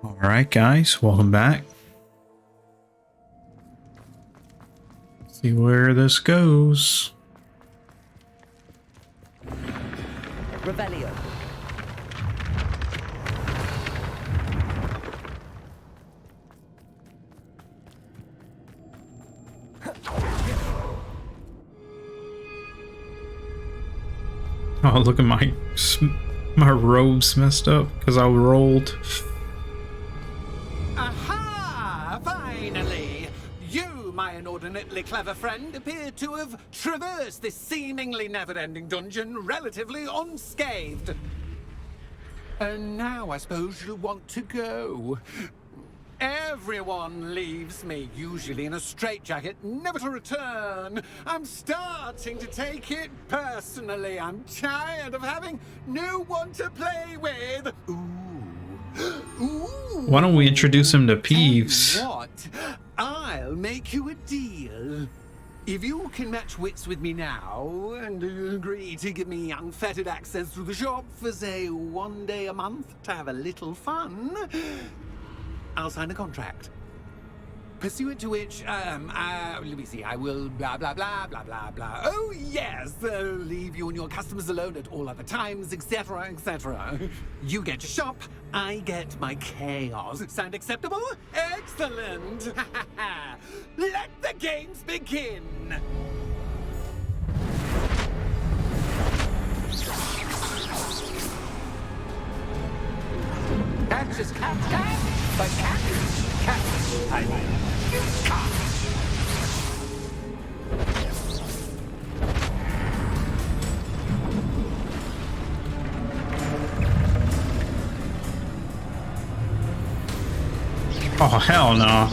Alright guys, welcome back. See where this goes. Revelio. Oh, look at my robe's messed up because I rolled. Aha! Finally! You, my inordinately clever friend, appear to have traversed this seemingly never-ending dungeon relatively unscathed. And now I suppose you'll want to go. Everyone leaves me, usually in a straitjacket, never to return. I'm starting to take it personally. I'm tired of having no one to play with. Ooh. Why don't we introduce him to Peeves? Tell you what? I'll make you a deal. If you can match wits with me now and agree to give me unfettered access to the shop for, say, 1 day a month to have a little fun, I'll sign a contract. Pursuant to which, let me see, I will blah, blah, blah, blah, blah, blah. Oh, yes, leave you and your customers alone at all other times, etc., etc. You get your shop, I get my chaos. Sound acceptable? Excellent! Let the games begin! That's just cat, but cat, I mean, cat. Oh, hell no.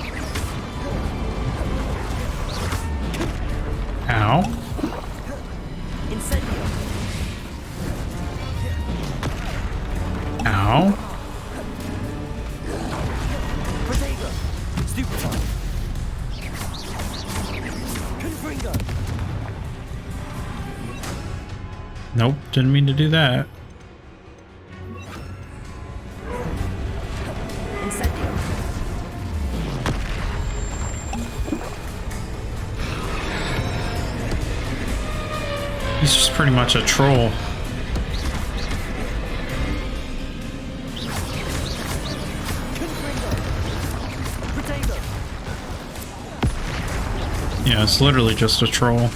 Ow. Incendio. Ow. Protego. Stupefy. Confringo. Nope, didn't mean to do that. Incendio. He's just pretty much a troll. Yeah, it's literally just a troll.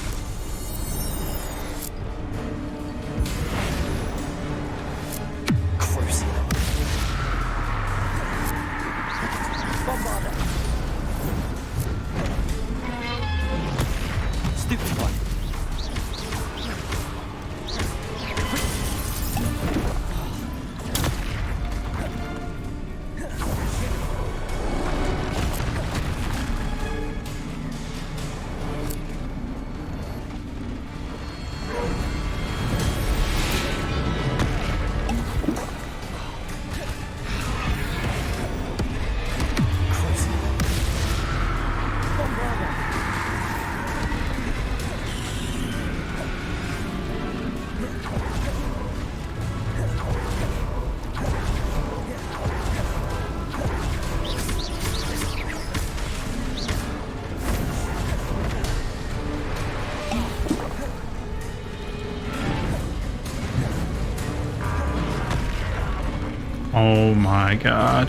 Oh my god.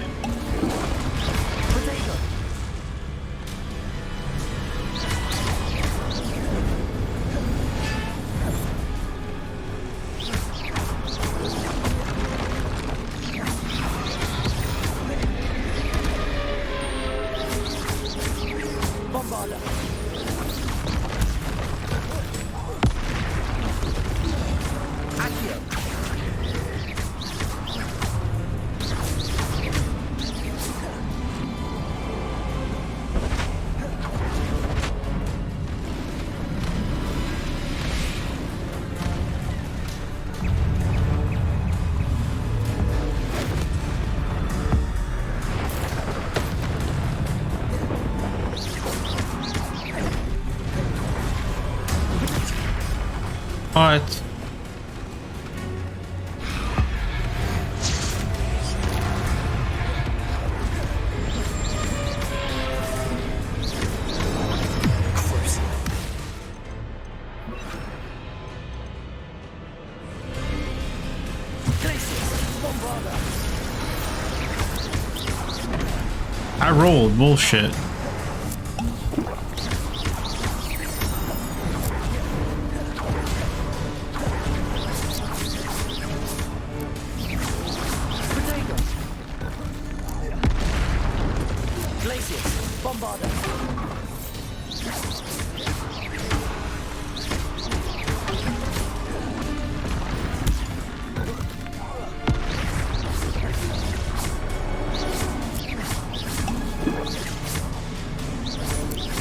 What? I rolled bullshit. Potato. Glaciers. Bombarder.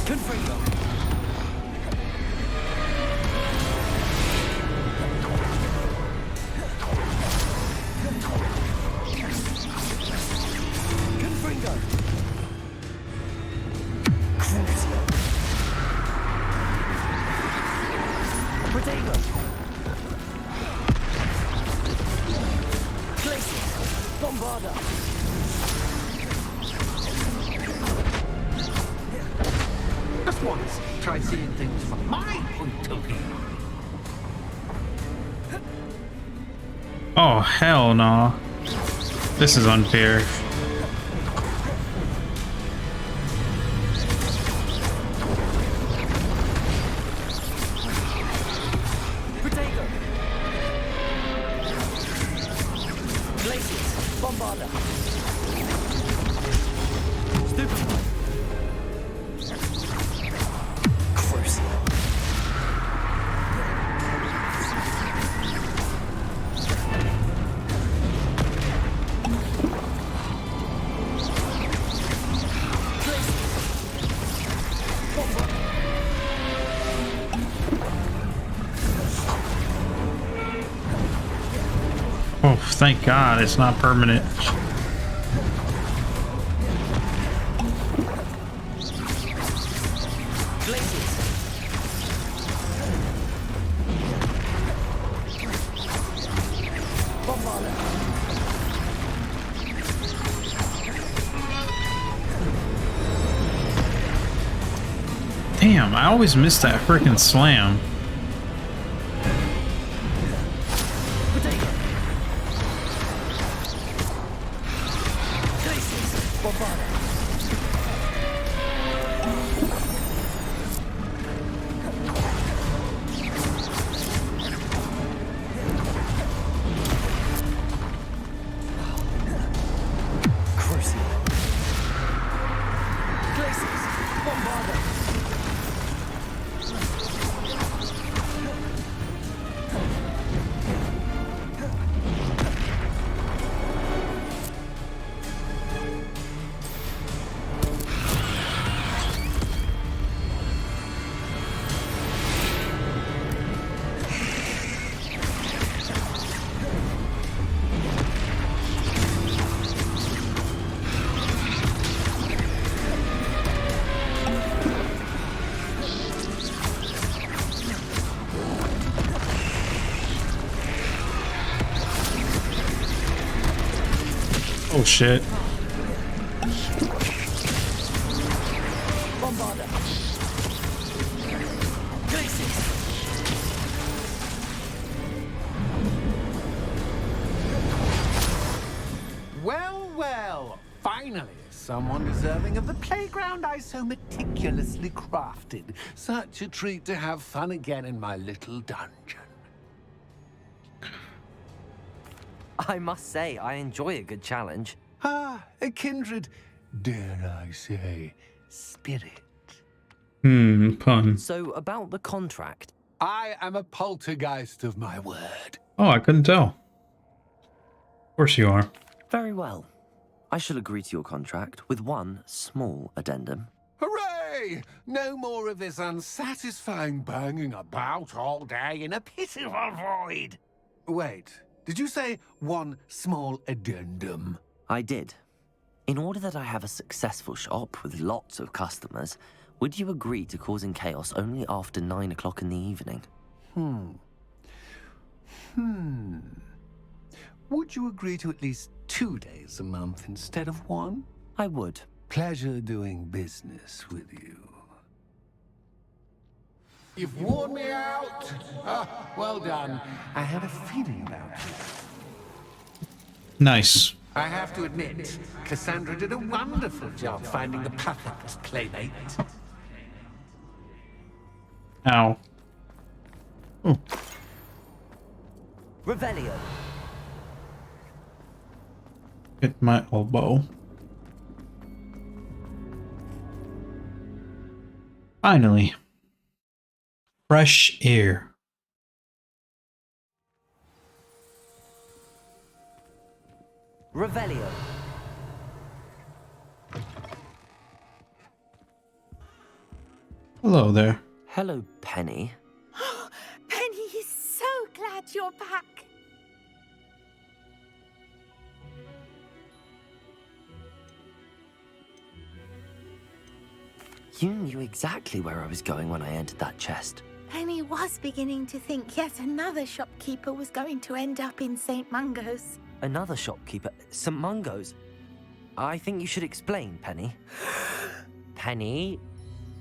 Confringo. Confringo. Crucial. Potato. Glaciers. Bombarder. Just once, try seeing things from my point of view. Oh, hell no. This is unfair. Potato. Glaciers. Bombarder. Stupefy. Crucial. Oh, thank God it's not permanent. Glaciers. Bombarder. Damn, I always miss that freaking slam. Potato. Glaciers. Bombarder. Crucial. Glaciers. Bombarder. Oh shit. Bombarder. Glaciers. Well, well, finally, someone deserving of the playground I so meticulously crafted. Such a treat to have fun again in my little dungeon. I must say, I enjoy a good challenge. Ah, a kindred, dare I say, spirit. Pun. So, about the contract. I am a poltergeist of my word. Oh, I couldn't tell. Of course you are. Very well. I shall agree to your contract with one small addendum. Hooray! No more of this unsatisfying banging about all day in a pitiful void. Wait, did you say one small addendum? I did. In order that I have a successful shop with lots of customers, would you agree to causing chaos only after 9 o'clock in the evening? Would you agree to at least 2 days a month instead of one? I would. Pleasure doing business with you. You've worn me out. Ah, well done. I had a feeling about you. Nice. I have to admit, Cassandra did a wonderful job finding the perfect playmate. Ow. Oh, Revelio. hit my elbow. Finally. Fresh air. Revelio. Hello there. Hello, Penny. Penny is so glad you're back. You knew exactly where I was going when I entered that chest. Penny was beginning to think yet another shopkeeper was going to end up in St. Mungo's. Another shopkeeper, St. Mungo's. I think you should explain, Penny. Penny,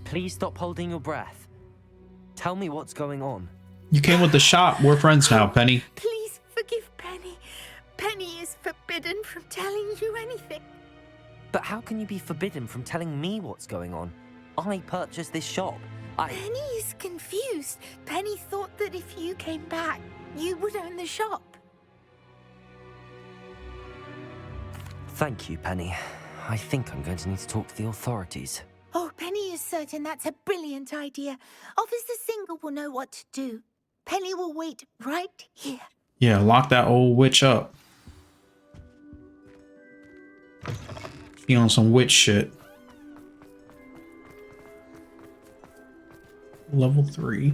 please stop holding your breath. Tell me what's going on. You came with the shop. We're friends now, Penny. Please forgive Penny. Penny is forbidden from telling you anything. But how can you be forbidden from telling me what's going on? I purchased this shop. Penny is confused. Penny thought that if you came back, you would own the shop. Thank you, Penny. I think I'm going to need to talk to the authorities. Oh, Penny is certain that's a brilliant idea. Officer Single will know what to do. Penny will wait right here. Yeah, lock that old witch up. She on some witch shit. Level 3.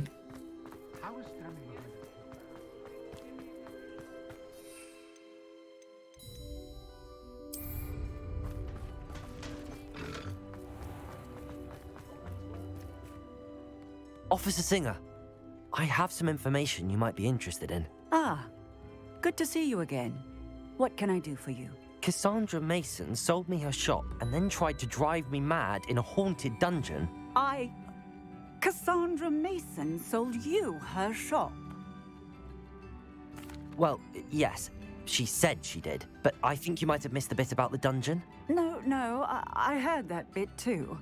Officer Singer, I have some information you might be interested in. Ah, good to see you again. What can I do for you? Cassandra Mason sold me her shop and then tried to drive me mad in a haunted dungeon. Cassandra Mason sold you her shop. Well, yes, she said she did, but I think you might have missed the bit about the dungeon. No, I heard that bit too.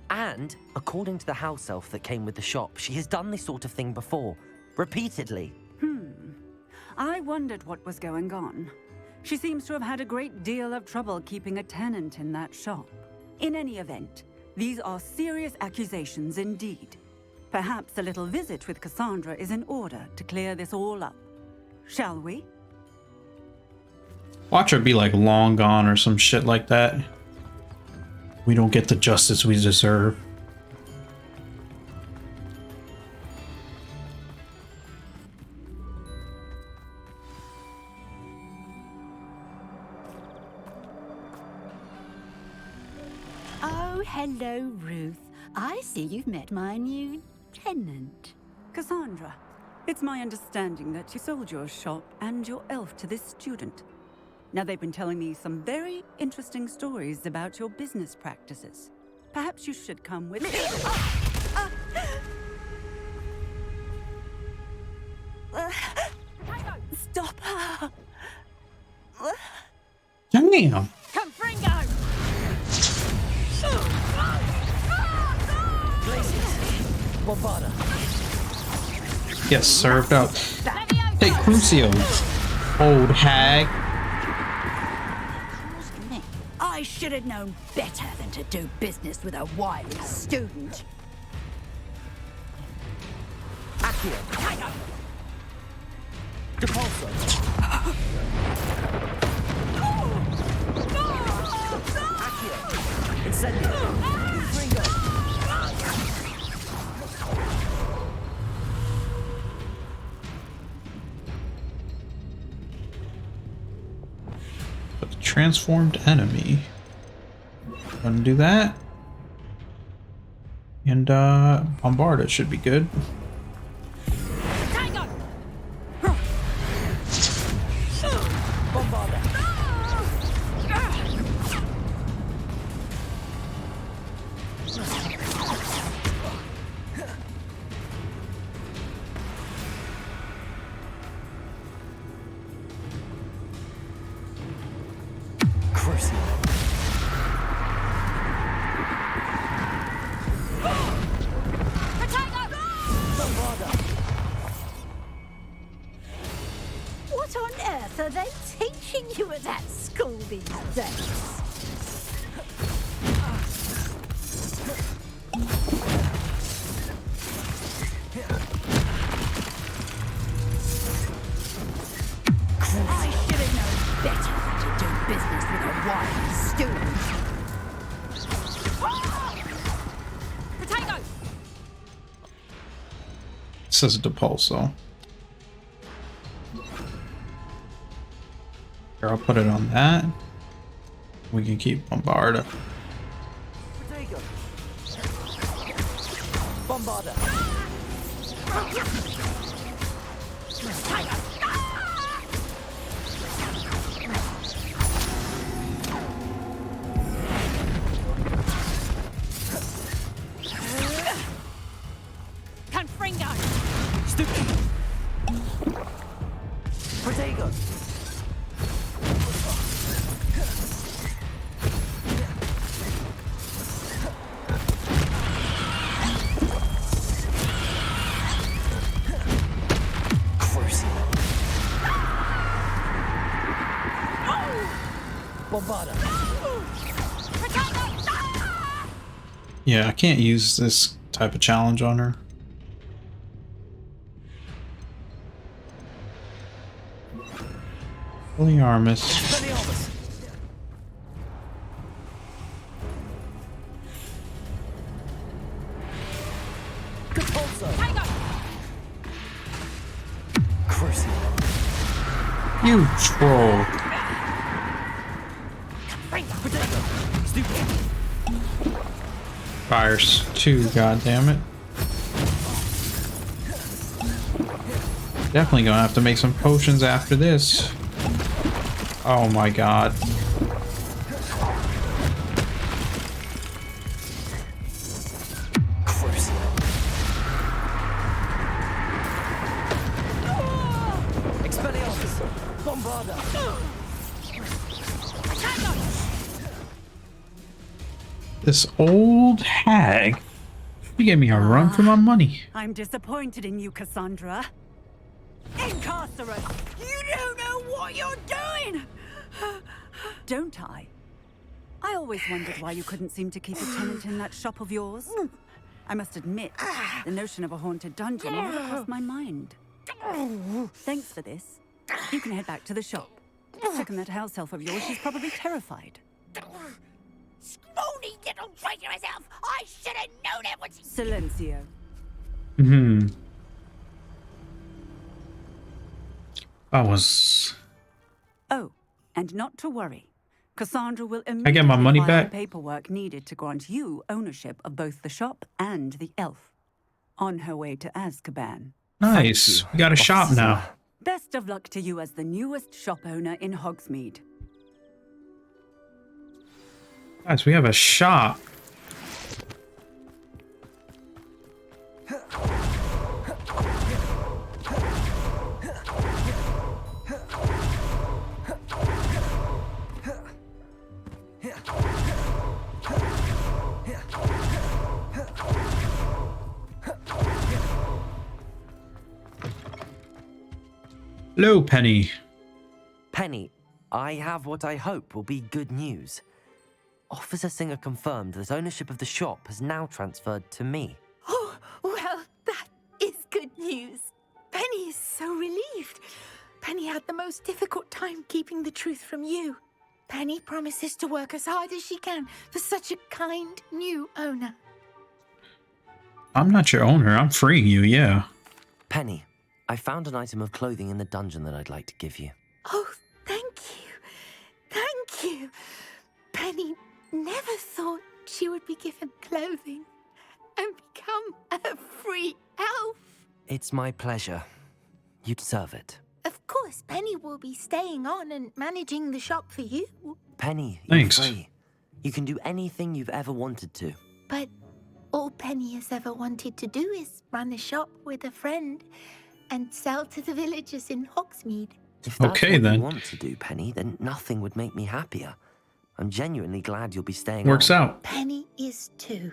And, according to the house elf that came with the shop, she has done this sort of thing before. Repeatedly. I wondered what was going on. She seems to have had a great deal of trouble keeping a tenant in that shop. In any event, these are serious accusations indeed. Perhaps a little visit with Cassandra is in order to clear this all up. Shall we? Watch her be like long gone or some shit like that. We don't get the justice we deserve. Oh, hello, Ruth. I see you've met my new tenant. Cassandra, it's my understanding that you sold your shop and your elf to this student. Now, they've been telling me some very interesting stories about your business practices. Perhaps you should come with me. Stop her. Damn. Confringo! Bombarda. Yes, served up. Hey, Crucio, old hag. I should have known better than to do business with a wily student. Accio. Depulso. Accio. Incendio. Ringo. A transformed enemy. Gonna do that. And bombard it should be good. Crucible. What on earth are they teaching you at that school these days? I should have known better than to do business with a wild student. Potato! It says Depulso. Here, I'll put it on that. We can keep Bombarda. Potato. Bombarda. Confringo! Stupid. Potato. Bombarda. Yeah, I can't use this type of challenge on her. Armis. You troll. Fires too, goddammit. Definitely gonna have to make some potions after this. Oh my god. This old hag. She gave me a run for my money. I'm disappointed in you, Cassandra. Incarcerate! You don't know what you're doing! Don't I? I always wondered why you couldn't seem to keep a tenant in that shop of yours. I must admit, the notion of a haunted dungeon never crossed my mind. Thanks for this. You can head back to the shop. Check on that house elf of yours. She's probably terrified. Scrawny little traitor herself! I should have known it was... Silencio. That was... Oh, and not to worry. Cassandra will I immediately get my money file back? the paperwork needed to grant you ownership of both the shop and the elf. On her way to Azkaban. Nice. We got a shop now. Best of luck to you as the newest shop owner in Hogsmeade. Guys, we have a shop. Hello, Penny. Penny, I have what I hope will be good news. Officer Singer confirmed that ownership of the shop has now transferred to me. Oh, well, that is good news. Penny is so relieved. Penny had the most difficult time keeping the truth from you. Penny promises to work as hard as she can for such a kind new owner. I'm not your owner. I'm freeing you, yeah. Penny, I found an item of clothing in the dungeon that I'd like to give you. Oh, thank you. Thank you. Penny never thought she would be given clothing and become a free elf. It's my pleasure. You deserve it. Of course, Penny will be staying on and managing the shop for you. Penny, Thanks. you're free. You can do anything you've ever wanted to. But all Penny has ever wanted to do is run a shop with a friend and sell to the villagers in Hogsmeade. If that's Okay, what then. you want to do, Penny, then nothing would make me happier. I'm genuinely glad you'll be staying Works on. out. Penny is too.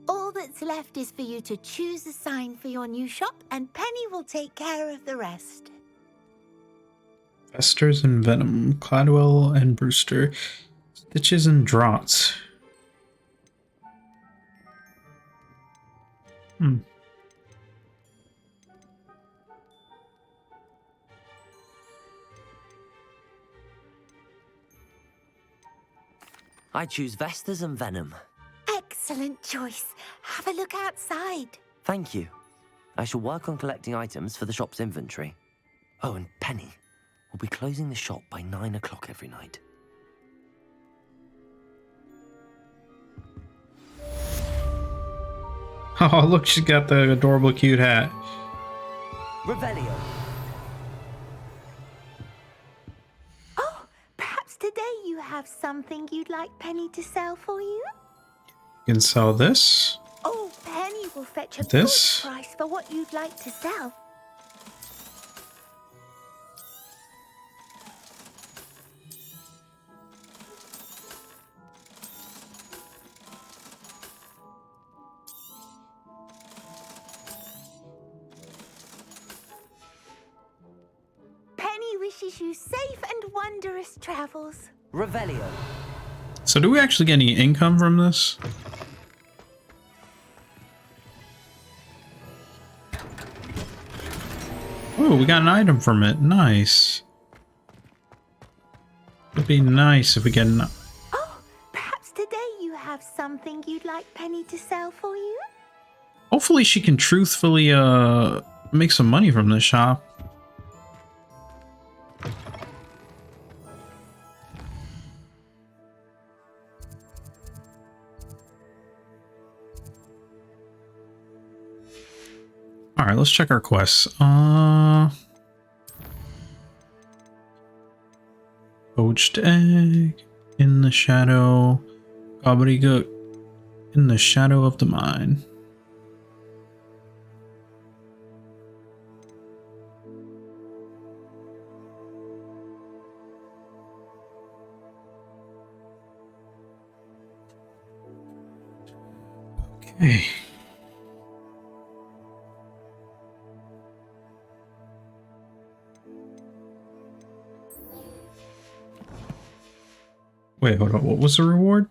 All that's left is for you to choose a sign for your new shop, and Penny will take care of the rest. Festers and Venom, Cladwell and Brewster, Stitches and Draughts. I choose Vestas and Venom. Excellent choice. Have a look outside. Thank you. I shall work on collecting items for the shop's inventory. Oh, and Penny, we'll be closing the shop by 9 o'clock every night. Oh, look, she's got the adorable cute hat. Revelio. Oh, perhaps today you have something you'd like Penny to sell for you? You can sell this. Oh, Penny will fetch a This? good price for what you'd like to sell. Penny wishes you safe and wondrous travels. Revelio. So do we actually get any income from this? Oh, we got an item from it. Nice. It'd be nice if we get an... Oh, perhaps today you have something you'd like Penny to sell for you? Hopefully she can truthfully make some money from this shop. Alright, let's check our quests. Poached egg, in the shadow, gobbledygook, in the shadow of the mine. Okay. Wait, hold on. What was the reward?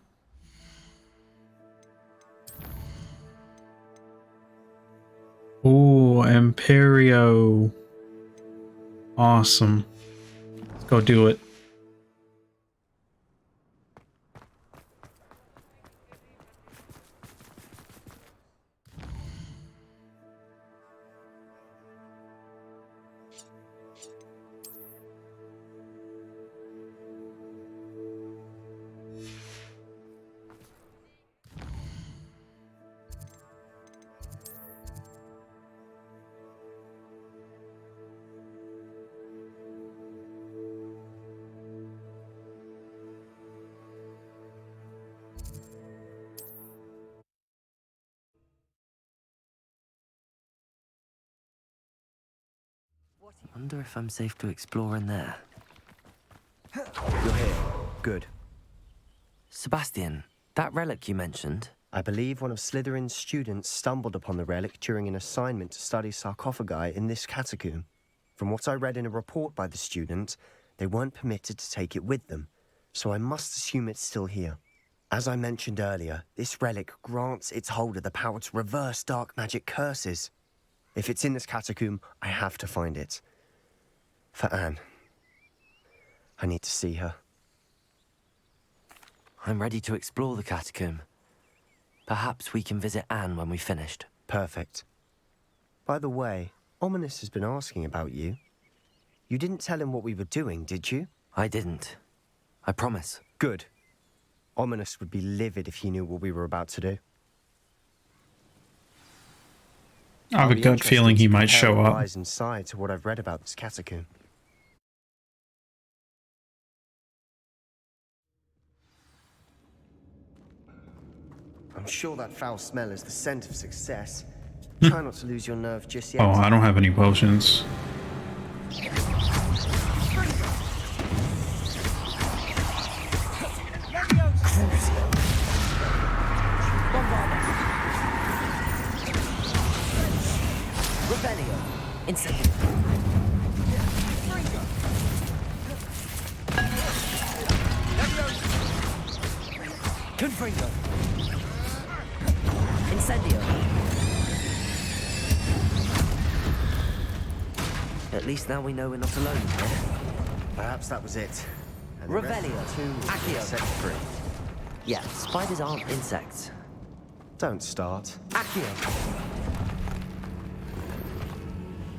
Oh, Imperio. Awesome. Let's go do it. Wonder if I'm safe to explore in there. You're here. Good. Sebastian, that relic you mentioned, I believe one of Slytherin's students stumbled upon the relic during an assignment to study sarcophagi in this catacomb. From what I read in a report by the student, they weren't permitted to take it with them, so I must assume it's still here. As I mentioned earlier, this relic grants its holder the power to reverse dark magic curses. If it's in this catacomb, I have to find it. For Anne. I need to see her. I'm ready to explore the catacomb. Perhaps we can visit Anne when we've finished. Perfect. By the way, Ominous has been asking about you. You didn't tell him what we were doing, did you? I didn't. I promise. Good. Ominous would be livid if he knew what we were about to do. I have a gut feeling he might show up. Eyes inside to what I've read about this catacomb. I'm sure that foul smell is the scent of success. Try not to lose your nerve just yet. Oh, I don't have any potions. Incendio. Confringo. Incendio. At least now we know we're not alone here. Perhaps that was it. And the rest of Revelio. the tomb was Accio. insect-free. Yeah, spiders aren't insects. Don't start. Accio.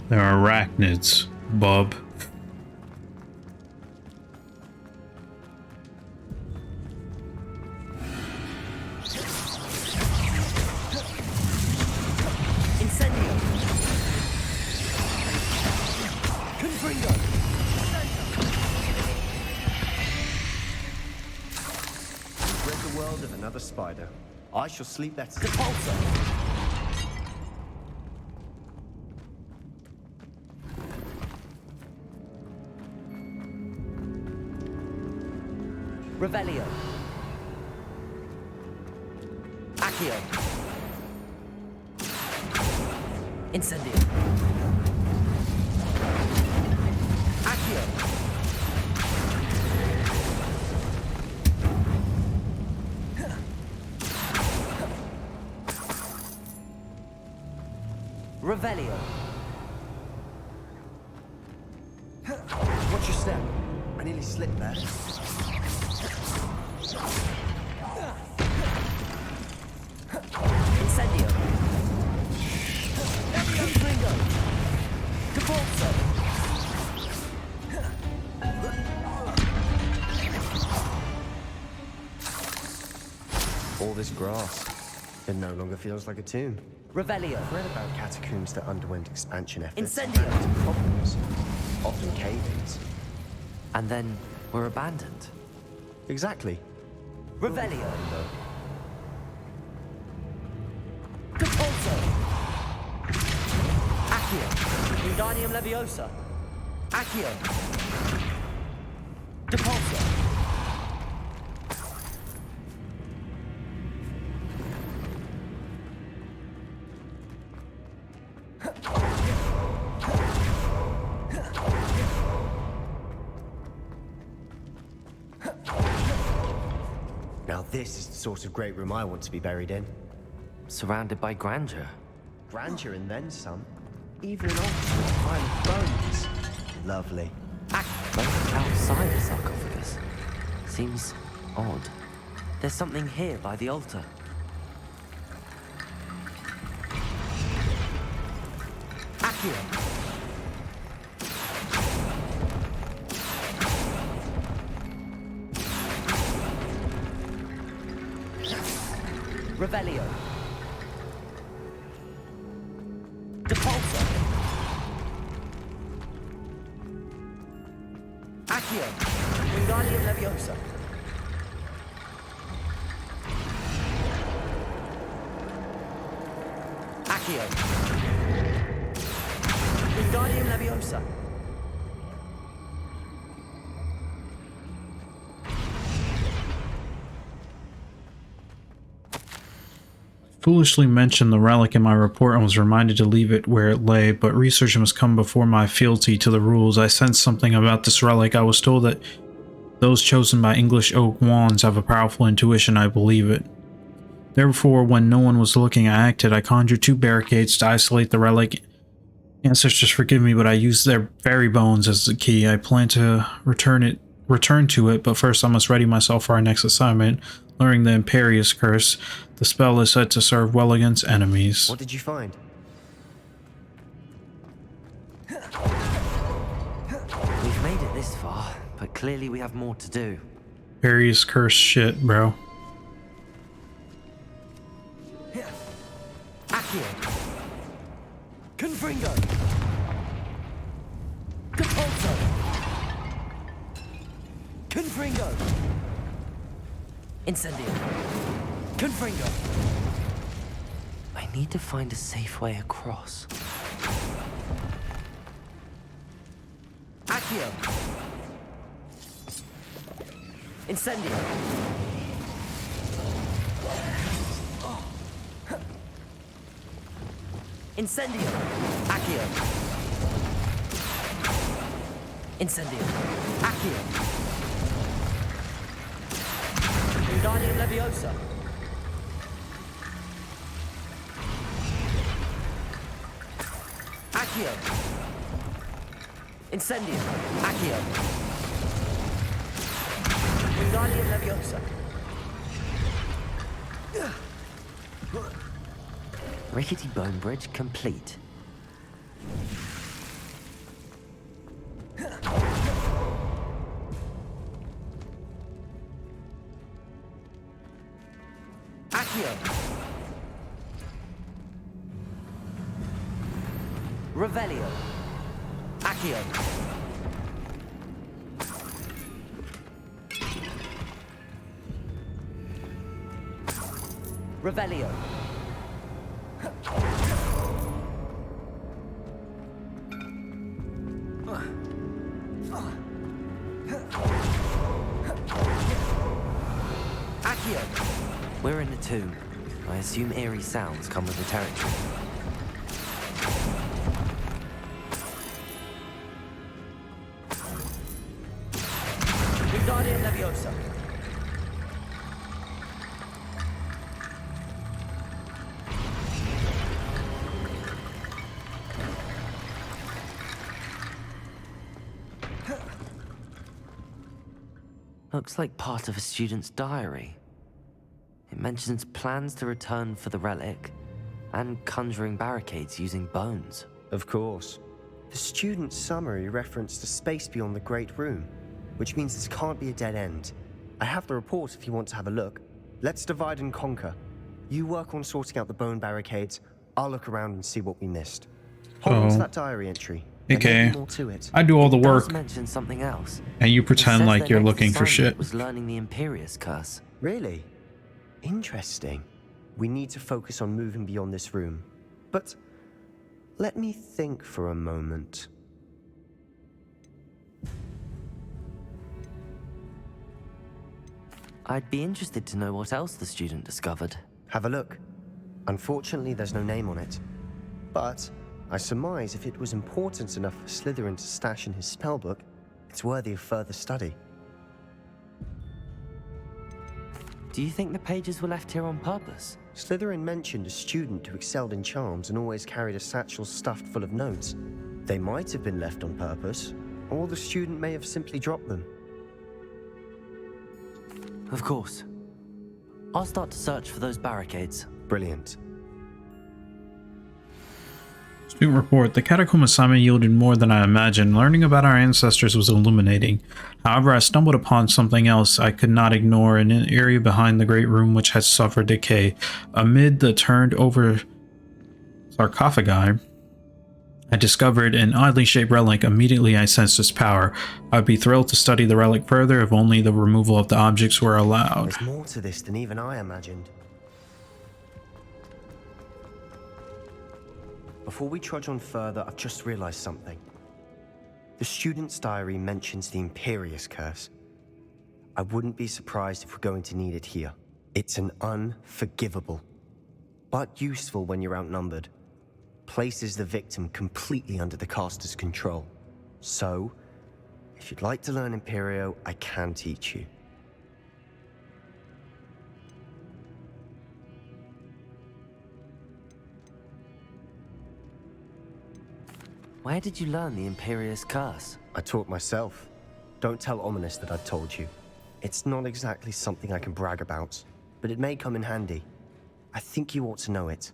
They're arachnids, bub. Incendio. Confringo. We've rid the world of another spider. I shall sleep better. Depulso. Revelio. Accio. Incendio. Accio. Revelio. Watch your step. I nearly slipped there. Incendio. Confringo. Depulso. All this grass. It no longer feels like a tomb. Revelio. I've read about catacombs that underwent expansion efforts. Incendio. and ran into problems. Often cave-ins. And then we're abandoned. Exactly. Revelio. Depulso. Accio. Wingardium Leviosa. Accio. Depulso. Now this is the sort of great room I want to be buried in. Surrounded by grandeur. Grandeur and then some. Even an altar with a pile of bones. Lovely. Both outside the sarcophagus. Seems odd. There's something here by the altar. Accio. Revelio. Depulso. Accio. Wingardium Leviosa. Accio. Wingardium Leviosa. Foolishly mentioned the relic in my report and was reminded to leave it where it lay, but research must come before my fealty to the rules. I sensed something about this relic. I was told that those chosen by English oak wands have a powerful intuition. I believe it. Therefore, when no one was looking, I acted. I conjured 2 barricades to isolate the relic. Ancestors forgive me, but I used their very bones as the key. I plan to return to it, but first I must ready myself for our next assignment, learning the Imperious Curse. The spell is said to serve well against enemies. What did you find? We've made it this far, but clearly we have more to do. Imperious Curse shit, bro. Accio. Confringo. Depulso. Confringo. Incendio. Confringo. I need to find a safe way across. Accio. Incendio. Incendio. Accio. Incendio. Accio. Wingardium Leviosa. Accio. Incendio. Accio. Wingardium Leviosa. Rickety bone bridge complete. Accio. Revelio. Accio. Revelio. Accio. We're in the tomb. I assume eerie sounds come with the territory. Wingardium Leviosa. Looks like part of a student's diary. It mentions plans to return for the relic and conjuring barricades using bones. Of course. The student's summary referenced a space beyond the Great Room, which means this can't be a dead end. I have the report if you want to have a look. Let's divide and conquer. You work on sorting out the bone barricades. I'll look around and see what we missed. Hold on to that diary entry. There may be more to it. I do all the work, Mention something else. and you It pretend says like their you're next looking for assignment shit. Was learning the Imperius curse. Really? Interesting. We need to focus on moving beyond this room. But let me think for a moment. I'd be interested to know what else the student discovered. Have a look. Unfortunately, there's no name on it. But I surmise if it was important enough for Slytherin to stash in his spellbook, it's worthy of further study. Do you think the pages were left here on purpose? Slytherin mentioned a student who excelled in charms and always carried a satchel stuffed full of notes. They might have been left on purpose, or the student may have simply dropped them. Of course. I'll start to search for those barricades. Brilliant. Student report. The catacomb assignment yielded more than I imagined. Learning about our ancestors was illuminating. However, I stumbled upon something else I could not ignore in an area behind the great room which had suffered decay. Amid the turned over sarcophagi, I discovered an oddly shaped relic. Immediately I sensed its power. I'd be thrilled to study the relic further if only the removal of the objects were allowed. There's more to this than even I imagined. Before we trudge on further, I've just realized something. The student's diary mentions the Imperius curse. I wouldn't be surprised if we're going to need it here. It's an unforgivable, but useful when you're outnumbered. Places the victim completely under the caster's control. So, if you'd like to learn Imperio, I can teach you. Where did you learn the Imperius curse? I taught myself. Don't tell Ominous that I've told you. It's not exactly something I can brag about, but it may come in handy. I think you ought to know it.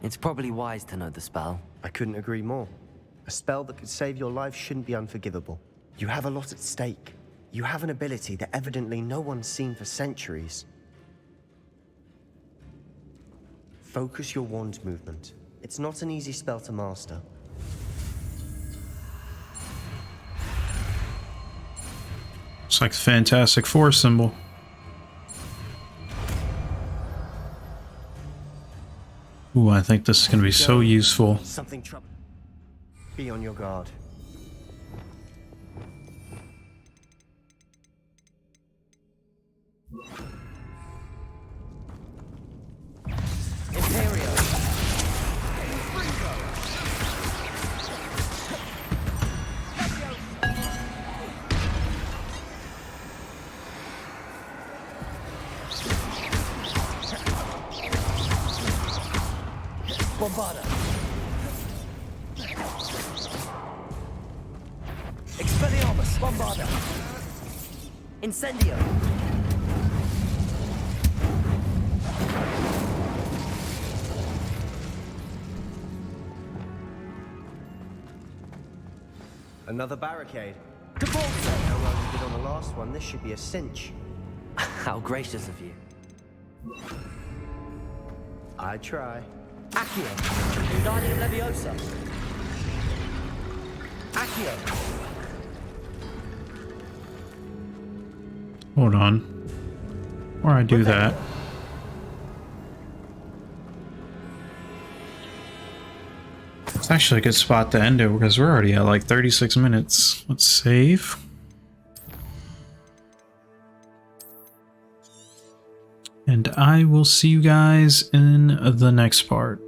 It's probably wise to know the spell. I couldn't agree more. A spell that could save your life shouldn't be unforgivable. You have a lot at stake. You have an ability that evidently no one's seen for centuries. Focus your wand movement. It's not an easy spell to master. It's like the Fantastic Four symbol. Ooh, I think this is going to be so useful. Something trouble. Be on your guard. Imperio! Bombarda. Expelliarmus. Bombarda. Incendio. Another barricade. Cabalza. How well you did on the last one, this should be a cinch. How gracious of you. I try. Accio. Wingardium Leviosa. Accio. Hold on. Before I do that, it's actually a good spot to end it because we're already at like 36 minutes. Let's save. And I will see you guys in the next part.